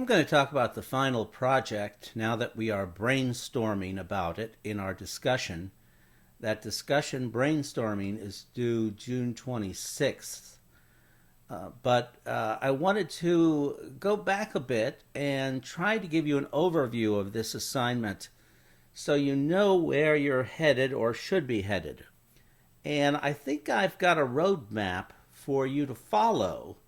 I'm going to talk about the final project now that we are brainstorming about it in our discussion. That discussion brainstorming is due June 26th. But I wanted to go back a bit and try to give you an overview of this assignment so you know where you're headed or should be headed. And I think I've got a roadmap for you to follow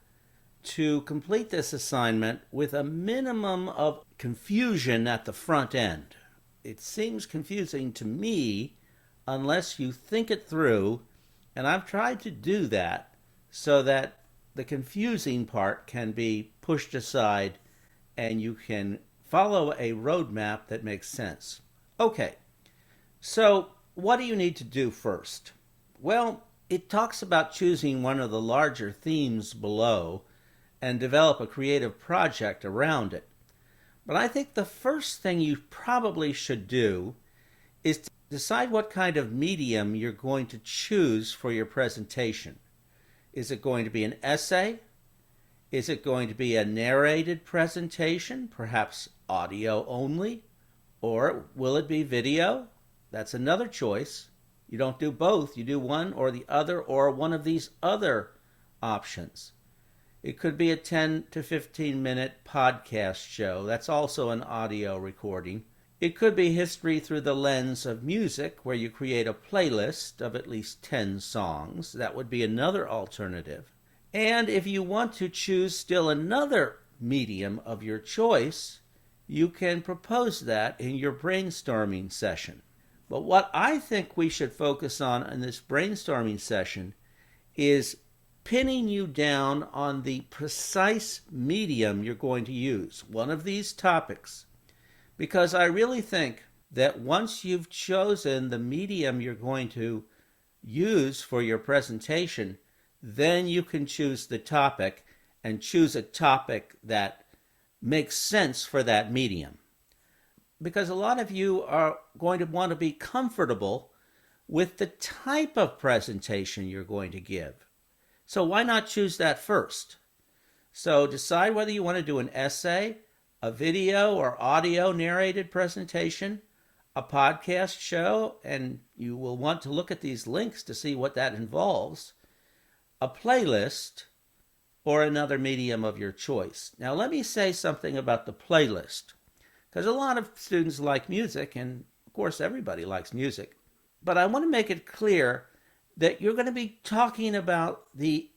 to complete this assignment with a minimum of confusion at the front end. It seems confusing to me unless you think it through, and I've tried to do that so that the confusing part can be pushed aside and you can follow a roadmap that makes sense. Okay, so what do you need to do first? Well, it talks about choosing one of the larger themes below and develop a creative project around it. But I think the first thing you probably should do is to decide what kind of medium you're going to choose for your presentation. Is it going to be an essay? Is it going to be a narrated presentation, perhaps audio only? Or will it be video? That's another choice. You don't do both, you do one or the other or one of these other options. It could be a 10 to 15 minute podcast show. That's also an audio recording. It could be history through the lens of music, where you create a playlist of at least 10 songs. That would be another alternative. And if you want to choose still another medium of your choice, you can propose that in your brainstorming session. But what I think we should focus on in this brainstorming session is pinning you down on the precise medium you're going to use, one of these topics. Because I really think that once you've chosen the medium you're going to use for your presentation, then you can choose the topic and choose a topic that makes sense for that medium. Because a lot of you are going to want to be comfortable with the type of presentation you're going to give. So why not choose that first? So decide whether you want to do an essay, a video or audio narrated presentation, a podcast show, and you will want to look at these links to see what that involves, a playlist, or another medium of your choice. Now let me say something about the playlist, because a lot of students like music, and of course everybody likes music, but I want to make it clear that you're going to be talking about the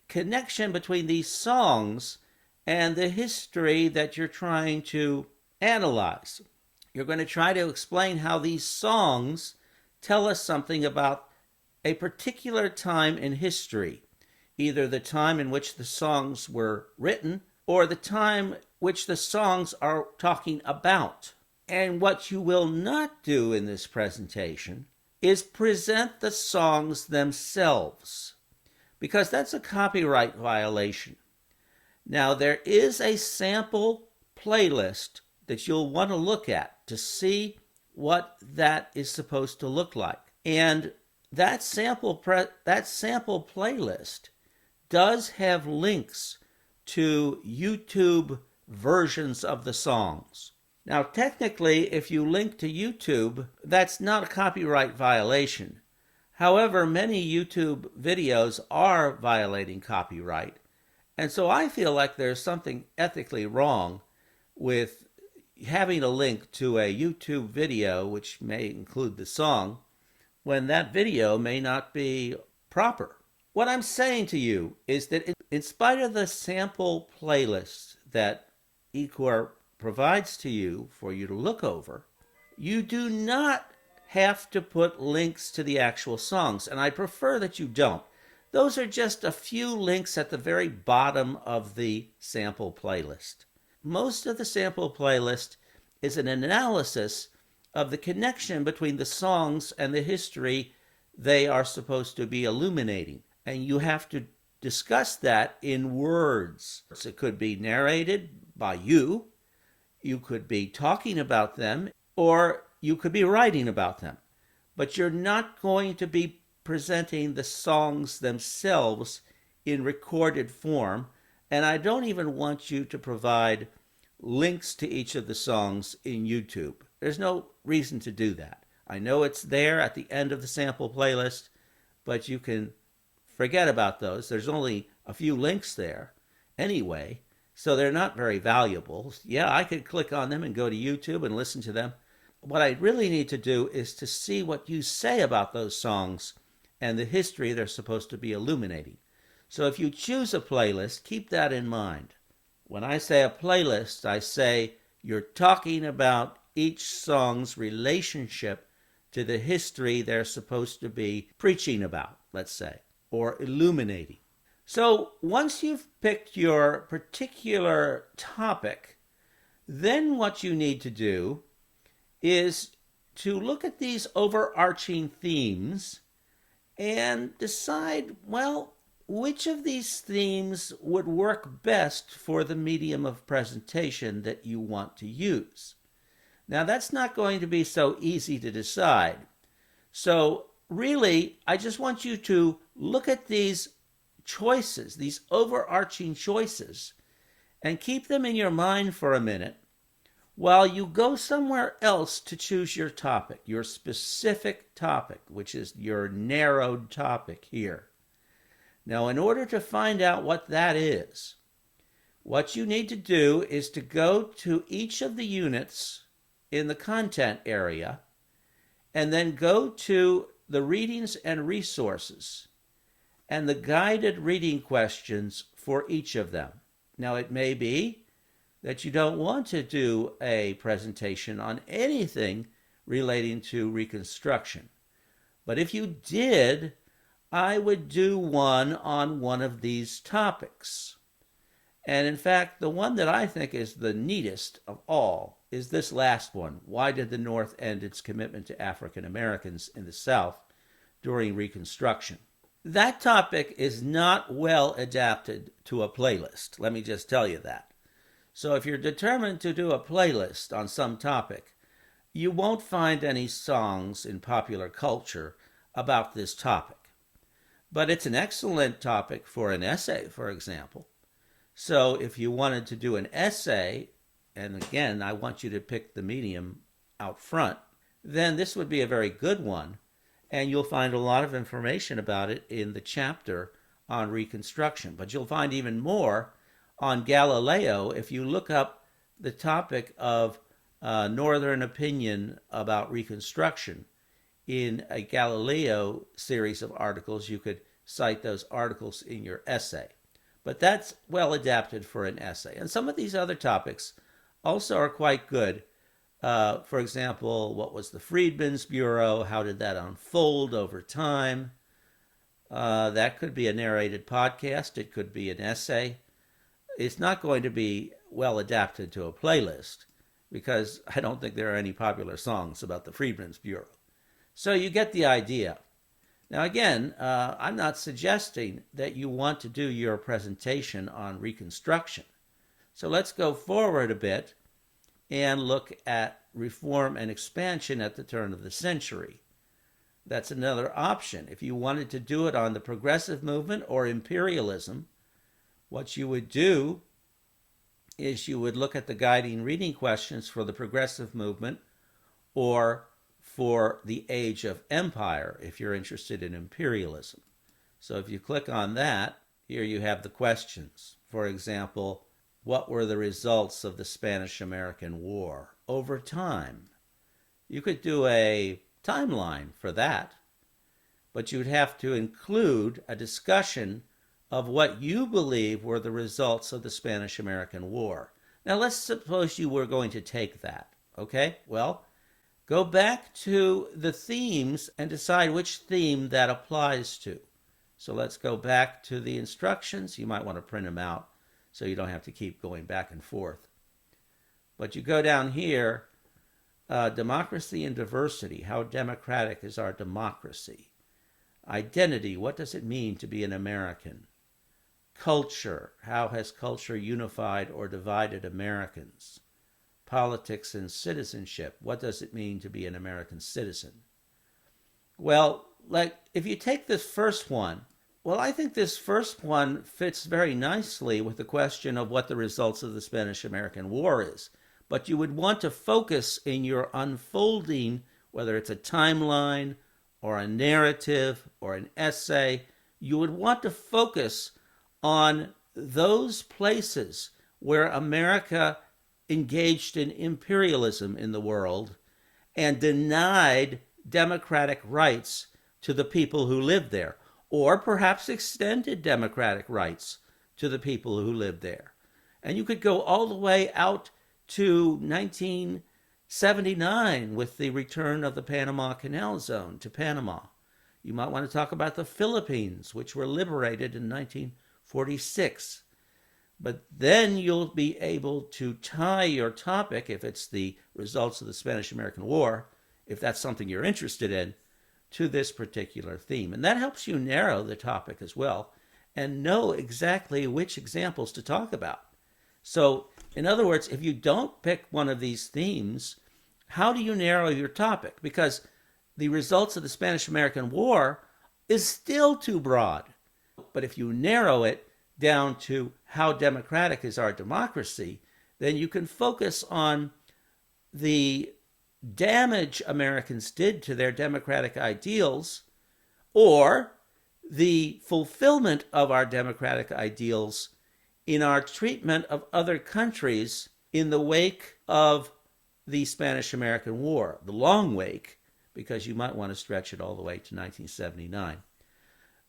connection between these songs and the history that you're trying to analyze. You're going to try to explain how these songs tell us something about a particular time in history, either the time in which the songs were written or the time which the songs are talking about. And what you will not do in this presentation is present the songs themselves, because that's a copyright violation. Now, there is a sample playlist that you'll want to look at to see what that is supposed to look like. And that sample playlist does have links to YouTube versions of the songs. Now, technically, if you link to YouTube, that's not a copyright violation. However, many YouTube videos are violating copyright. And so I feel like there's something ethically wrong with having a link to a YouTube video, which may include the song, when that video may not be proper. What I'm saying to you is that in spite of the sample playlists that eCore provides to you for you to look over, you do not have to put links to the actual songs, and I prefer that you don't. Those are just a few links at the very bottom of the sample playlist. Most of the sample playlist is an analysis of the connection between the songs and the history they are supposed to be illuminating, and you have to discuss that in words. It could be narrated by you, you could be talking about them, or you could be writing about them. But you're not going to be presenting the songs themselves in recorded form, and I don't even want you to provide links to each of the songs in YouTube. There's no reason to do that. I know it's there at the end of the sample playlist, but you can forget about those. There's only a few links there anyway, so they're not very valuable. Yeah, I could click on them and go to YouTube and listen to them. What I really need to do is to see what you say about those songs and the history they're supposed to be illuminating. So if you choose a playlist, keep that in mind. When I say a playlist, I say you're talking about each song's relationship to the history they're supposed to be preaching about, let's say, or illuminating. So once you've picked your particular topic, then what you need to do is to look at these overarching themes and decide, well, which of these themes would work best for the medium of presentation that you want to use. Now, that's not going to be so easy to decide. So really, I just want you to look at these choices, these overarching choices, and keep them in your mind for a minute while you go somewhere else to choose your topic, your specific topic, which is your narrowed topic here. Now, in order to find out what that is, what you need to do is to go to each of the units in the content area and then go to the readings and resources and the guided reading questions for each of them. Now, it may be that you don't want to do a presentation on anything relating to Reconstruction. But if you did, I would do one on one of these topics. And in fact, the one that I think is the neatest of all is this last one. Why did the North end its commitment to African Americans in the South during Reconstruction? That topic is not well adapted to a playlist. Let me just tell you that. So if you're determined to do a playlist on some topic, you won't find any songs in popular culture about this topic. But it's an excellent topic for an essay, for example. So if you wanted to do an essay, and again, I want you to pick the medium out front, then this would be a very good one. And you'll find a lot of information about it in the chapter on Reconstruction. But you'll find even more on Galileo if you look up the topic of Northern opinion about Reconstruction. In a Galileo series of articles, you could cite those articles in your essay. But that's well adapted for an essay. And some of these other topics also are quite good. For example, what was the Freedmen's Bureau? How did that unfold over time? That could be a narrated podcast. It could be an essay. It's not going to be well adapted to a playlist because I don't think there are any popular songs about the Freedmen's Bureau. So you get the idea. Now again, I'm not suggesting that you want to do your presentation on Reconstruction. So let's go forward a bit and look at reform and expansion at the turn of the century. That's another option. If you wanted to do it on the progressive movement or imperialism, what you would do is you would look at the guiding reading questions for the progressive movement or for the age of empire if you're interested in imperialism. So if you click on that, here you have the questions. For example, what were the results of the Spanish-American War over time? You could do a timeline for that, but you'd have to include a discussion of what you believe were the results of the Spanish-American War. Now let's suppose you were going to take that, okay? Well, go back to the themes and decide which theme that applies to. So let's go back to the instructions. You might want to print them out so you don't have to keep going back and forth. But you go down here, democracy and diversity. How democratic is our democracy? Identity. What does it mean to be an American? Culture. How has culture unified or divided Americans? Politics and citizenship. What does it mean to be an American citizen? Well, like if you take this first one, Well, I think this first one fits very nicely with the question of what the results of the Spanish-American War is. But you would want to focus in your unfolding, whether it's a timeline or a narrative or an essay, you would want to focus on those places where America engaged in imperialism in the world and denied democratic rights to the people who lived there, or perhaps extended democratic rights to the people who lived there. And you could go all the way out to 1979 with the return of the Panama Canal Zone to Panama. You might want to talk about the Philippines, which were liberated in 1946. But then you'll be able to tie your topic, if it's the results of the Spanish-American War, if that's something you're interested in, to this particular theme. And that helps you narrow the topic as well and know exactly which examples to talk about. So, in other words, if you don't pick one of these themes, how do you narrow your topic? Because the results of the Spanish-American War is still too broad. But if you narrow it down to how democratic is our democracy, then you can focus on the damage Americans did to their democratic ideals, or the fulfillment of our democratic ideals in our treatment of other countries in the wake of the Spanish-American War, the long wake, because you might want to stretch it all the way to 1979.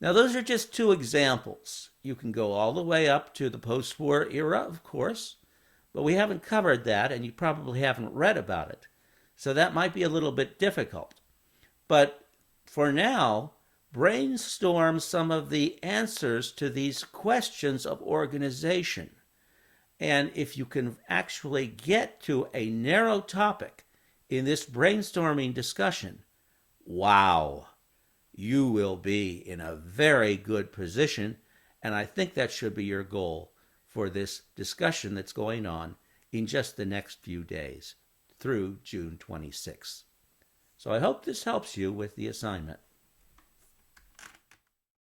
Now, those are just two examples. You can go all the way up to the post-war era, of course, but we haven't covered that, and you probably haven't read about it. So that might be a little bit difficult. But for now, brainstorm some of the answers to these questions of organization. And if you can actually get to a narrow topic in this brainstorming discussion, wow, you will be in a very good position. And I think that should be your goal for this discussion that's going on in just the next few days through June 26th. So I hope this helps you with the assignment.